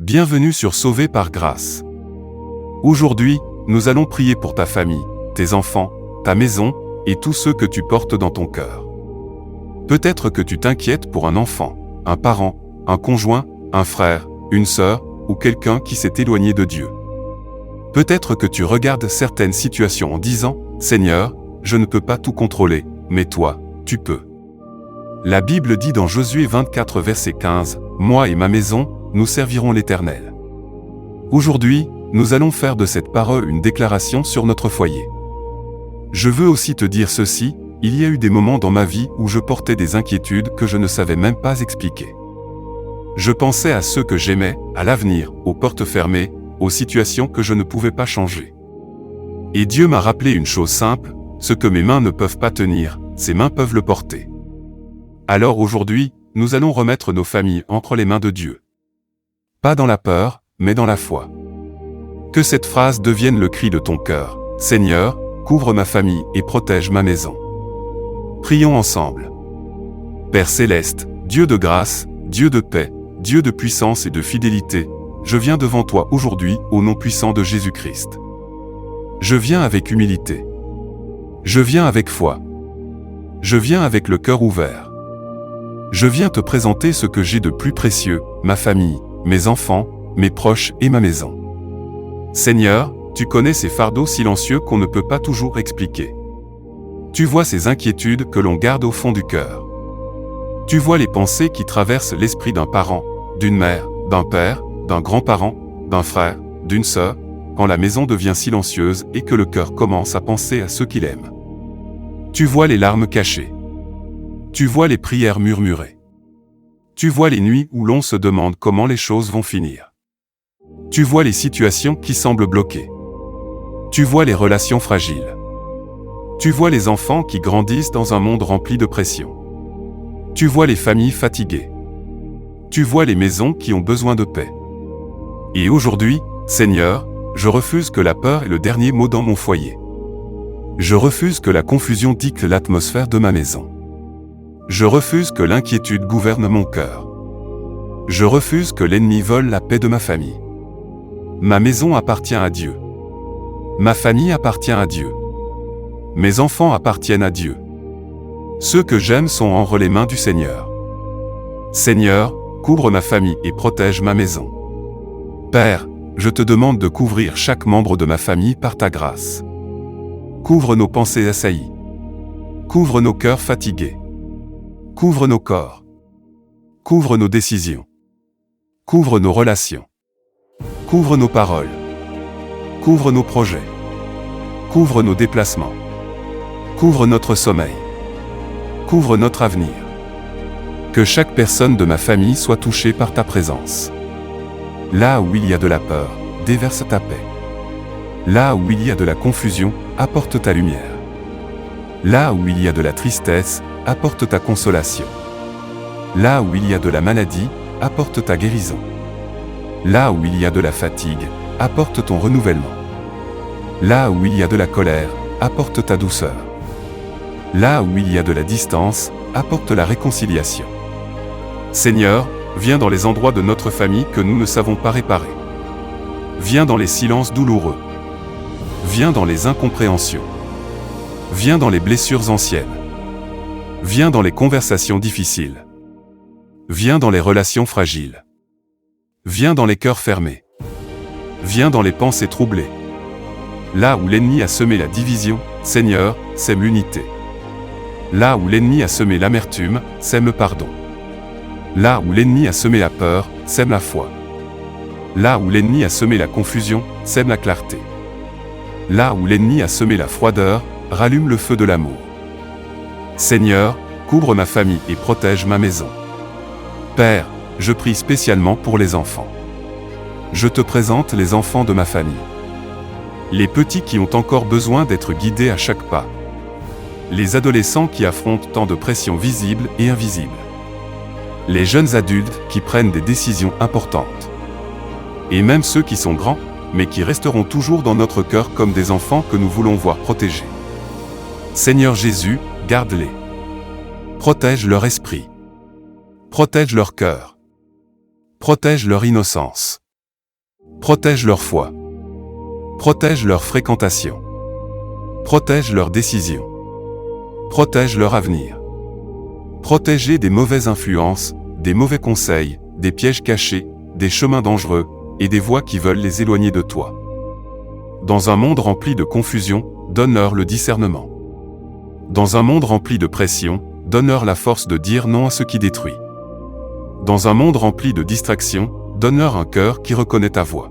Bienvenue sur Sauvé par grâce. Aujourd'hui, nous allons prier pour ta famille, tes enfants, ta maison, et tous ceux que tu portes dans ton cœur. Peut-être que tu t'inquiètes pour un enfant, un parent, un conjoint, un frère, une sœur, ou quelqu'un qui s'est éloigné de Dieu. Peut-être que tu regardes certaines situations en disant « Seigneur, je ne peux pas tout contrôler, mais toi, tu peux. » La Bible dit dans Josué 24 verset 15 « Moi et ma maison, nous servirons l'Éternel. » Aujourd'hui, nous allons faire de cette parole une déclaration sur notre foyer. Je veux aussi te dire ceci, il y a eu des moments dans ma vie où je portais des inquiétudes que je ne savais même pas expliquer. Je pensais à ceux que j'aimais, à l'avenir, aux portes fermées, aux situations que je ne pouvais pas changer. Et Dieu m'a rappelé une chose simple, ce que mes mains ne peuvent pas tenir, ses mains peuvent le porter. Alors aujourd'hui, nous allons remettre nos familles entre les mains de Dieu. Pas dans la peur, mais dans la foi. Que cette phrase devienne le cri de ton cœur. Seigneur, couvre ma famille et protège ma maison. Prions ensemble. Père céleste, Dieu de grâce, Dieu de paix, Dieu de puissance et de fidélité, je viens devant toi aujourd'hui au nom puissant de Jésus-Christ. Je viens avec humilité. Je viens avec foi. Je viens avec le cœur ouvert. Je viens te présenter ce que j'ai de plus précieux, ma famille, mes enfants, mes proches et ma maison. Seigneur, tu connais ces fardeaux silencieux qu'on ne peut pas toujours expliquer. Tu vois ces inquiétudes que l'on garde au fond du cœur. Tu vois les pensées qui traversent l'esprit d'un parent, d'une mère, d'un père, d'un grand-parent, d'un frère, d'une sœur, quand la maison devient silencieuse et que le cœur commence à penser à ceux qu'il aime. Tu vois les larmes cachées. Tu vois les prières murmurées. Tu vois les nuits où l'on se demande comment les choses vont finir. Tu vois les situations qui semblent bloquées. Tu vois les relations fragiles. Tu vois les enfants qui grandissent dans un monde rempli de pression. Tu vois les familles fatiguées. Tu vois les maisons qui ont besoin de paix. Et aujourd'hui, Seigneur, je refuse que la peur ait le dernier mot dans mon foyer. Je refuse que la confusion dicte l'atmosphère de ma maison. Je refuse que l'inquiétude gouverne mon cœur. Je refuse que l'ennemi vole la paix de ma famille. Ma maison appartient à Dieu. Ma famille appartient à Dieu. Mes enfants appartiennent à Dieu. Ceux que j'aime sont entre les mains du Seigneur. Seigneur, couvre ma famille et protège ma maison. Père, je te demande de couvrir chaque membre de ma famille par ta grâce. Couvre nos pensées assaillies. Couvre nos cœurs fatigués. Couvre nos corps. Couvre nos décisions. Couvre nos relations. Couvre nos paroles. Couvre nos projets. Couvre nos déplacements. Couvre notre sommeil. Couvre notre avenir. Que chaque personne de ma famille soit touchée par ta présence. Là où il y a de la peur, déverse ta paix. Là où il y a de la confusion, apporte ta lumière. Là où il y a de la tristesse, apporte ta consolation. Là où il y a de la maladie, apporte ta guérison. Là où il y a de la fatigue, apporte ton renouvellement. Là où il y a de la colère, apporte ta douceur. Là où il y a de la distance, apporte la réconciliation. Seigneur, viens dans les endroits de notre famille que nous ne savons pas réparer. Viens dans les silences douloureux. Viens dans les incompréhensions. Viens dans les blessures anciennes. Viens dans les conversations difficiles. Viens dans les relations fragiles. Viens dans les cœurs fermés. Viens dans les pensées troublées. Là où l'ennemi a semé la division, Seigneur, sème l'unité. Là où l'ennemi a semé l'amertume, sème le pardon. Là où l'ennemi a semé la peur, sème la foi. Là où l'ennemi a semé la confusion, sème la clarté. Là où l'ennemi a semé la froideur, rallume le feu de l'amour. Seigneur, couvre ma famille et protège ma maison. Père, je prie spécialement pour les enfants. Je te présente les enfants de ma famille. Les petits qui ont encore besoin d'être guidés à chaque pas. Les adolescents qui affrontent tant de pressions visibles et invisibles. Les jeunes adultes qui prennent des décisions importantes. Et même ceux qui sont grands, mais qui resteront toujours dans notre cœur comme des enfants que nous voulons voir protégés. Seigneur Jésus, garde-les. Protège leur esprit. Protège leur cœur. Protège leur innocence. Protège leur foi. Protège leur fréquentation. Protège leurs décisions. Protège leur avenir. Protège-les des mauvaises influences, des mauvais conseils, des pièges cachés, des chemins dangereux, et des voies qui veulent les éloigner de toi. Dans un monde rempli de confusion, donne-leur le discernement. Dans un monde rempli de pression, donne-leur la force de dire non à ce qui détruit. Dans un monde rempli de distractions, donne-leur un cœur qui reconnaît ta voix.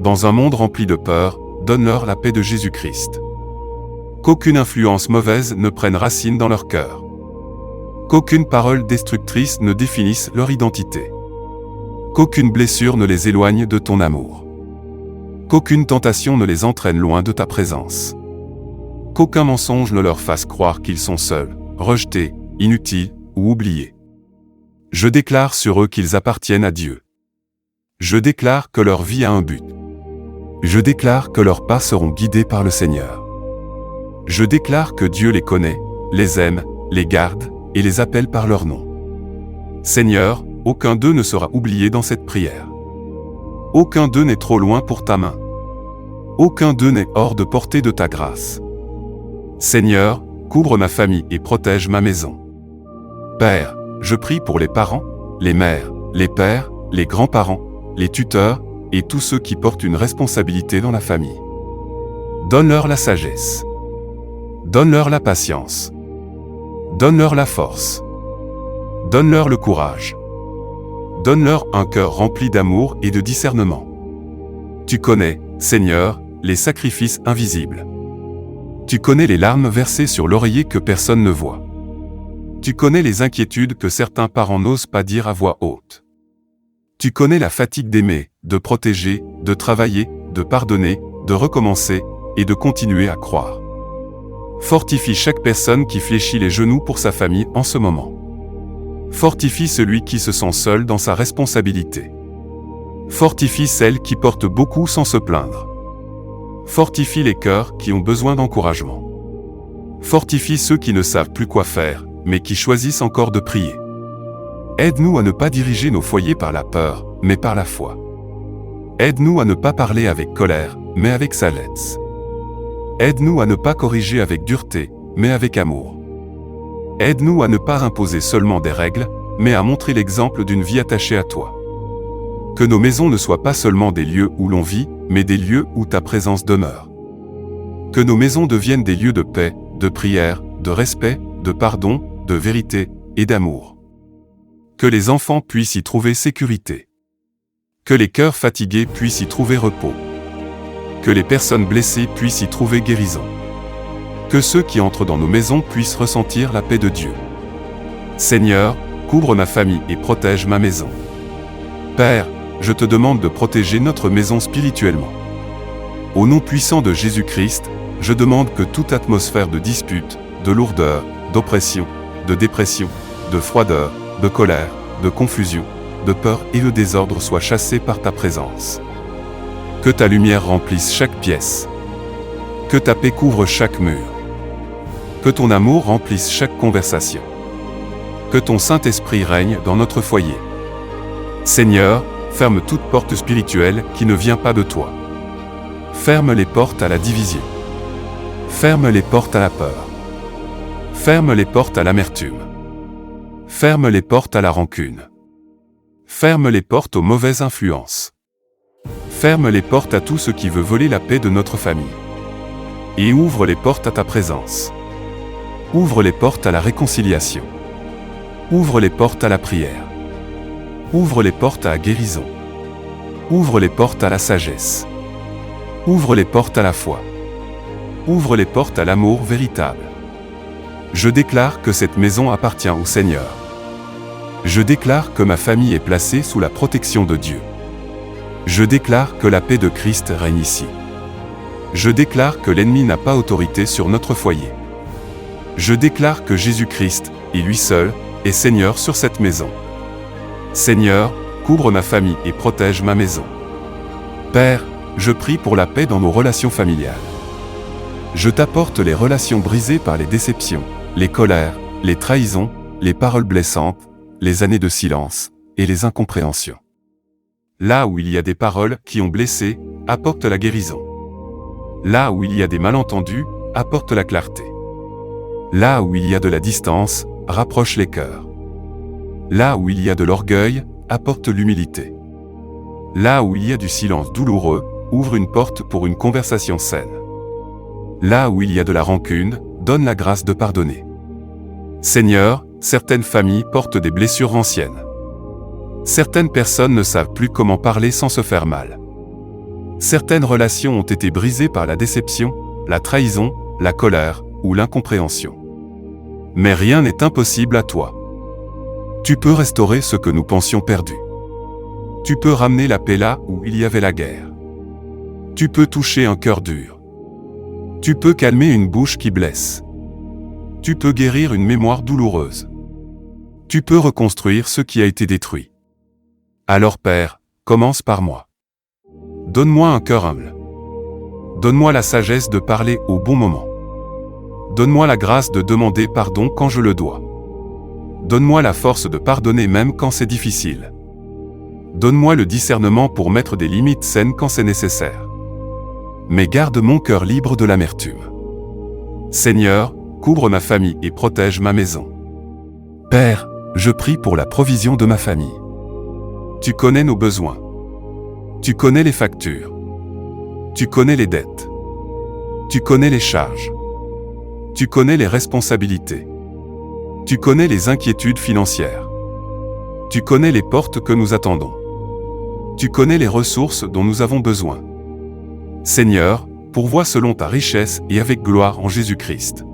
Dans un monde rempli de peur, donne-leur la paix de Jésus-Christ. Qu'aucune influence mauvaise ne prenne racine dans leur cœur. Qu'aucune parole destructrice ne définisse leur identité. Qu'aucune blessure ne les éloigne de ton amour. Qu'aucune tentation ne les entraîne loin de ta présence. Qu'aucun mensonge ne leur fasse croire qu'ils sont seuls, rejetés, inutiles ou oubliés. Je déclare sur eux qu'ils appartiennent à Dieu. Je déclare que leur vie a un but. Je déclare que leurs pas seront guidés par le Seigneur. Je déclare que Dieu les connaît, les aime, les garde et les appelle par leur nom. Seigneur, aucun d'eux ne sera oublié dans cette prière. Aucun d'eux n'est trop loin pour ta main. Aucun d'eux n'est hors de portée de ta grâce. Seigneur, couvre ma famille et protège ma maison. Père, je prie pour les parents, les mères, les pères, les grands-parents, les tuteurs et tous ceux qui portent une responsabilité dans la famille. Donne-leur la sagesse. Donne-leur la patience. Donne-leur la force. Donne-leur le courage. Donne-leur un cœur rempli d'amour et de discernement. Tu connais, Seigneur, les sacrifices invisibles. Tu connais les larmes versées sur l'oreiller que personne ne voit. Tu connais les inquiétudes que certains parents n'osent pas dire à voix haute. Tu connais la fatigue d'aimer, de protéger, de travailler, de pardonner, de recommencer et de continuer à croire. Fortifie chaque personne qui fléchit les genoux pour sa famille en ce moment. Fortifie celui qui se sent seul dans sa responsabilité. Fortifie celle qui porte beaucoup sans se plaindre. Fortifie les cœurs qui ont besoin d'encouragement. Fortifie ceux qui ne savent plus quoi faire, mais qui choisissent encore de prier. Aide-nous à ne pas diriger nos foyers par la peur, mais par la foi. Aide-nous à ne pas parler avec colère, mais avec sagesse. Aide-nous à ne pas corriger avec dureté, mais avec amour. Aide-nous à ne pas imposer seulement des règles, mais à montrer l'exemple d'une vie attachée à toi. Que nos maisons ne soient pas seulement des lieux où l'on vit, mais des lieux où ta présence demeure. Que nos maisons deviennent des lieux de paix, de prière, de respect, de pardon, de vérité et d'amour. Que les enfants puissent y trouver sécurité. Que les cœurs fatigués puissent y trouver repos. Que les personnes blessées puissent y trouver guérison. Que ceux qui entrent dans nos maisons puissent ressentir la paix de Dieu. Seigneur, couvre ma famille et protège ma maison. Père, je te demande de protéger notre maison spirituellement. Au nom puissant de Jésus-Christ, je demande que toute atmosphère de dispute, de lourdeur, d'oppression, de dépression, de froideur, de colère, de confusion, de peur et de désordre soit chassée par ta présence. Que ta lumière remplisse chaque pièce. Que ta paix couvre chaque mur. Que ton amour remplisse chaque conversation. Que ton Saint-Esprit règne dans notre foyer. Seigneur, ferme toute porte spirituelle qui ne vient pas de toi. Ferme les portes à la division. Ferme les portes à la peur. Ferme les portes à l'amertume. Ferme les portes à la rancune. Ferme les portes aux mauvaises influences. Ferme les portes à tout ce qui veut voler la paix de notre famille. Et ouvre les portes à ta présence. Ouvre les portes à la réconciliation. Ouvre les portes à la prière. Ouvre les portes à la guérison. Ouvre les portes à la sagesse. Ouvre les portes à la foi. Ouvre les portes à l'amour véritable. Je déclare que cette maison appartient au Seigneur. Je déclare que ma famille est placée sous la protection de Dieu. Je déclare que la paix de Christ règne ici. Je déclare que l'ennemi n'a pas autorité sur notre foyer. Je déclare que Jésus-Christ, et lui seul, est Seigneur sur cette maison. Seigneur, couvre ma famille et protège ma maison. Père, je prie pour la paix dans nos relations familiales. Je t'apporte les relations brisées par les déceptions, les colères, les trahisons, les paroles blessantes, les années de silence et les incompréhensions. Là où il y a des paroles qui ont blessé, apporte la guérison. Là où il y a des malentendus, apporte la clarté. Là où il y a de la distance, rapproche les cœurs. Là où il y a de l'orgueil, apporte l'humilité. Là où il y a du silence douloureux, ouvre une porte pour une conversation saine. Là où il y a de la rancune, donne la grâce de pardonner. Seigneur, certaines familles portent des blessures anciennes. Certaines personnes ne savent plus comment parler sans se faire mal. Certaines relations ont été brisées par la déception, la trahison, la colère ou l'incompréhension. Mais rien n'est impossible à toi. Tu peux restaurer ce que nous pensions perdu. Tu peux ramener la paix là où il y avait la guerre. Tu peux toucher un cœur dur. Tu peux calmer une bouche qui blesse. Tu peux guérir une mémoire douloureuse. Tu peux reconstruire ce qui a été détruit. Alors Père, commence par moi. Donne-moi un cœur humble. Donne-moi la sagesse de parler au bon moment. Donne-moi la grâce de demander pardon quand je le dois. Donne-moi la force de pardonner même quand c'est difficile. Donne-moi le discernement pour mettre des limites saines quand c'est nécessaire. Mais garde mon cœur libre de l'amertume. Seigneur, couvre ma famille et protège ma maison. Père, je prie pour la provision de ma famille. Tu connais nos besoins. Tu connais les factures. Tu connais les dettes. Tu connais les charges. Tu connais les responsabilités. Tu connais les inquiétudes financières. Tu connais les portes que nous attendons. Tu connais les ressources dont nous avons besoin. Seigneur, pourvois selon ta richesse et avec gloire en Jésus-Christ.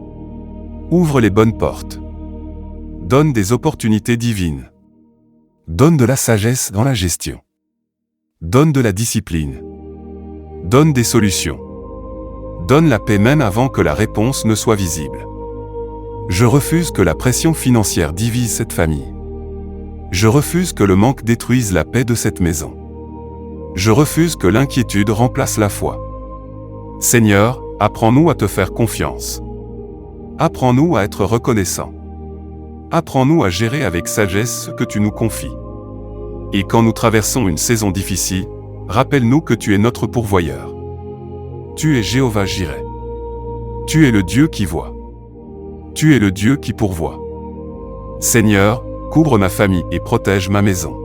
Ouvre les bonnes portes. Donne des opportunités divines. Donne de la sagesse dans la gestion. Donne de la discipline. Donne des solutions. Donne la paix même avant que la réponse ne soit visible. Je refuse que la pression financière divise cette famille. Je refuse que le manque détruise la paix de cette maison. Je refuse que l'inquiétude remplace la foi. Seigneur, apprends-nous à te faire confiance. Apprends-nous à être reconnaissants. Apprends-nous à gérer avec sagesse ce que tu nous confies. Et quand nous traversons une saison difficile, rappelle-nous que tu es notre pourvoyeur. Tu es Jéhovah Jireh. Tu es le Dieu qui voit. Tu es le Dieu qui pourvoit. Seigneur, couvre ma famille et protège ma maison.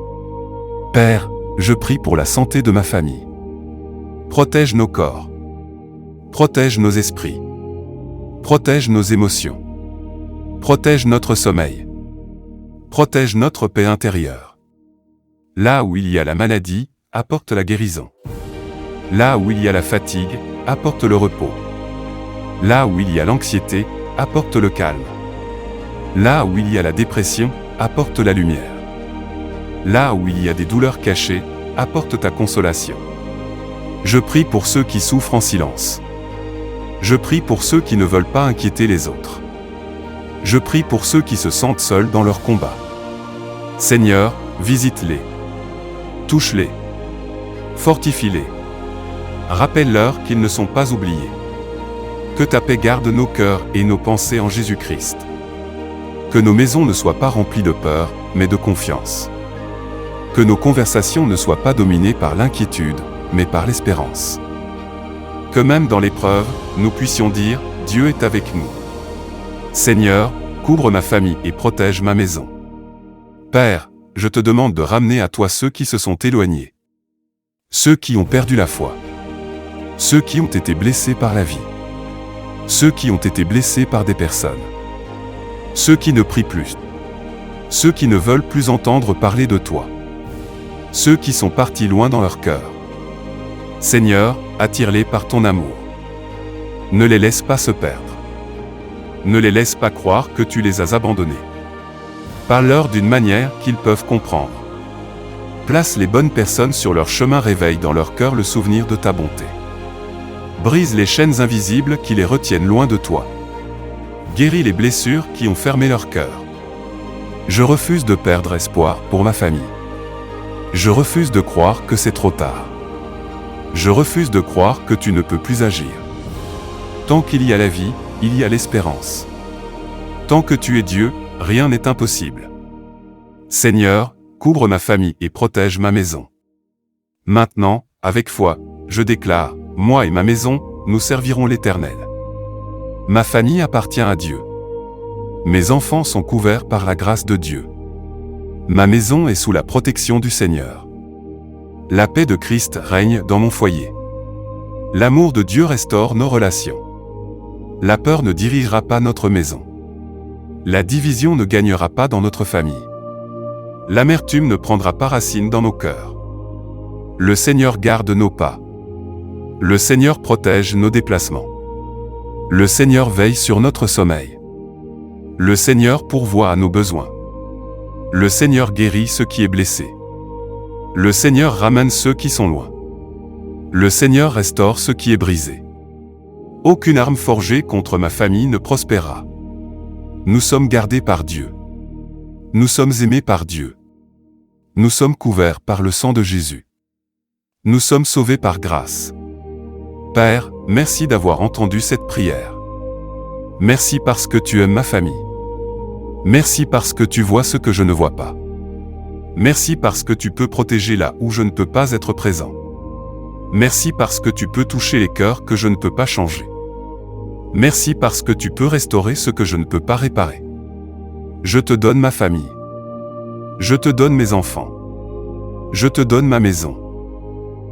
Père, je prie pour la santé de ma famille. Protège nos corps. Protège nos esprits. Protège nos émotions. Protège notre sommeil. Protège notre paix intérieure. Là où il y a la maladie, apporte la guérison. Là où il y a la fatigue, apporte le repos. Là où il y a l'anxiété, apporte le calme. Là où il y a la dépression, apporte la lumière. Là où il y a des douleurs cachées, apporte ta consolation. Je prie pour ceux qui souffrent en silence. Je prie pour ceux qui ne veulent pas inquiéter les autres. Je prie pour ceux qui se sentent seuls dans leur combat. Seigneur, visite-les. Touche-les. Fortifie-les. Rappelle-leur qu'ils ne sont pas oubliés. Que ta paix garde nos cœurs et nos pensées en Jésus-Christ. Que nos maisons ne soient pas remplies de peur, mais de confiance. Que nos conversations ne soient pas dominées par l'inquiétude, mais par l'espérance. Que même dans l'épreuve, nous puissions dire « Dieu est avec nous ». Seigneur, couvre ma famille et protège ma maison. Père, je te demande de ramener à toi ceux qui se sont éloignés. Ceux qui ont perdu la foi. Ceux qui ont été blessés par la vie. Ceux qui ont été blessés par des personnes. Ceux qui ne prient plus. Ceux qui ne veulent plus entendre parler de toi. Ceux qui sont partis loin dans leur cœur. Seigneur, attire-les par ton amour. Ne les laisse pas se perdre. Ne les laisse pas croire que tu les as abandonnés. Parle-leur d'une manière qu'ils peuvent comprendre. Place les bonnes personnes sur leur chemin, réveille dans leur cœur le souvenir de ta bonté. Brise les chaînes invisibles qui les retiennent loin de toi. Guéris les blessures qui ont fermé leur cœur. Je refuse de perdre espoir pour ma famille. Je refuse de croire que c'est trop tard. Je refuse de croire que tu ne peux plus agir. Tant qu'il y a la vie, il y a l'espérance. Tant que tu es Dieu, rien n'est impossible. Seigneur, couvre ma famille et protège ma maison. Maintenant, avec foi, je déclare, moi et ma maison, nous servirons l'Éternel. Ma famille appartient à Dieu. Mes enfants sont couverts par la grâce de Dieu. Ma maison est sous la protection du Seigneur. La paix de Christ règne dans mon foyer. L'amour de Dieu restaure nos relations. La peur ne dirigera pas notre maison. La division ne gagnera pas dans notre famille. L'amertume ne prendra pas racine dans nos cœurs. Le Seigneur garde nos pas. Le Seigneur protège nos déplacements. Le Seigneur veille sur notre sommeil. Le Seigneur pourvoit à nos besoins. Le Seigneur guérit ceux qui est blessé. Le Seigneur ramène ceux qui sont loin. Le Seigneur restaure ce qui est brisé. Aucune arme forgée contre ma famille ne prospérera. Nous sommes gardés par Dieu. Nous sommes aimés par Dieu. Nous sommes couverts par le sang de Jésus. Nous sommes sauvés par grâce. Père, merci d'avoir entendu cette prière. Merci parce que tu aimes ma famille. Merci parce que tu vois ce que je ne vois pas. Merci parce que tu peux protéger là où je ne peux pas être présent. Merci parce que tu peux toucher les cœurs que je ne peux pas changer. Merci parce que tu peux restaurer ce que je ne peux pas réparer. Je te donne ma famille. Je te donne mes enfants. Je te donne ma maison.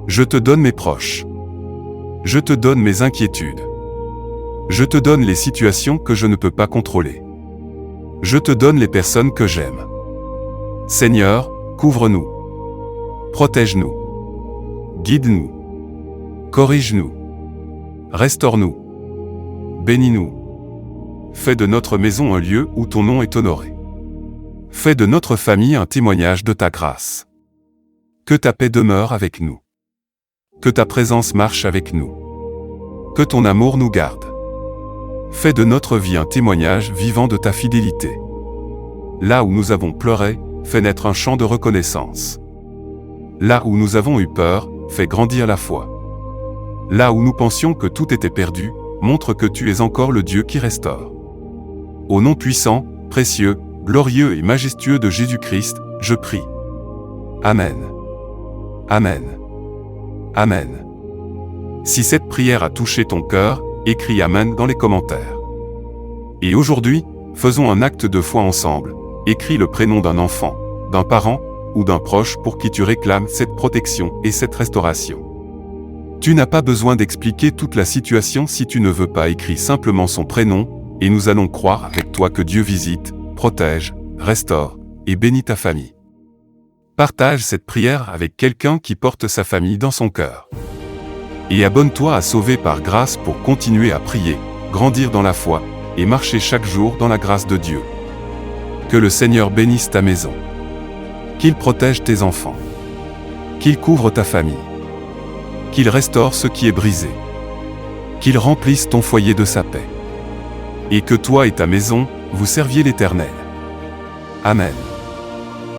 Je te donne mes proches. Je te donne mes inquiétudes. Je te donne les situations que je ne peux pas contrôler. Je te donne les personnes que j'aime. Seigneur, couvre-nous. Protège-nous. Guide-nous. Corrige-nous. Restaure-nous. Bénis-nous. Fais de notre maison un lieu où ton nom est honoré. Fais de notre famille un témoignage de ta grâce. Que ta paix demeure avec nous. Que ta présence marche avec nous. Que ton amour nous garde. Fais de notre vie un témoignage vivant de ta fidélité. Là où nous avons pleuré, fais naître un chant de reconnaissance. Là où nous avons eu peur, fais grandir la foi. Là où nous pensions que tout était perdu, montre que tu es encore le Dieu qui restaure. Au nom puissant, précieux, glorieux et majestueux de Jésus-Christ, je prie. Amen. Amen. Amen. Si cette prière a touché ton cœur, écris Amen dans les commentaires. Et aujourd'hui, faisons un acte de foi ensemble. Écris le prénom d'un enfant, d'un parent ou d'un proche pour qui tu réclames cette protection et cette restauration. Tu n'as pas besoin d'expliquer toute la situation si tu ne veux pas. Écris simplement son prénom, et nous allons croire avec toi que Dieu visite, protège, restaure et bénit ta famille. Partage cette prière avec quelqu'un qui porte sa famille dans son cœur. Et abonne-toi à Sauvé par grâce pour continuer à prier, grandir dans la foi et marcher chaque jour dans la grâce de Dieu. Que le Seigneur bénisse ta maison. Qu'il protège tes enfants. Qu'il couvre ta famille. Qu'il restaure ce qui est brisé. Qu'il remplisse ton foyer de sa paix. Et que toi et ta maison, vous serviez l'Éternel. Amen.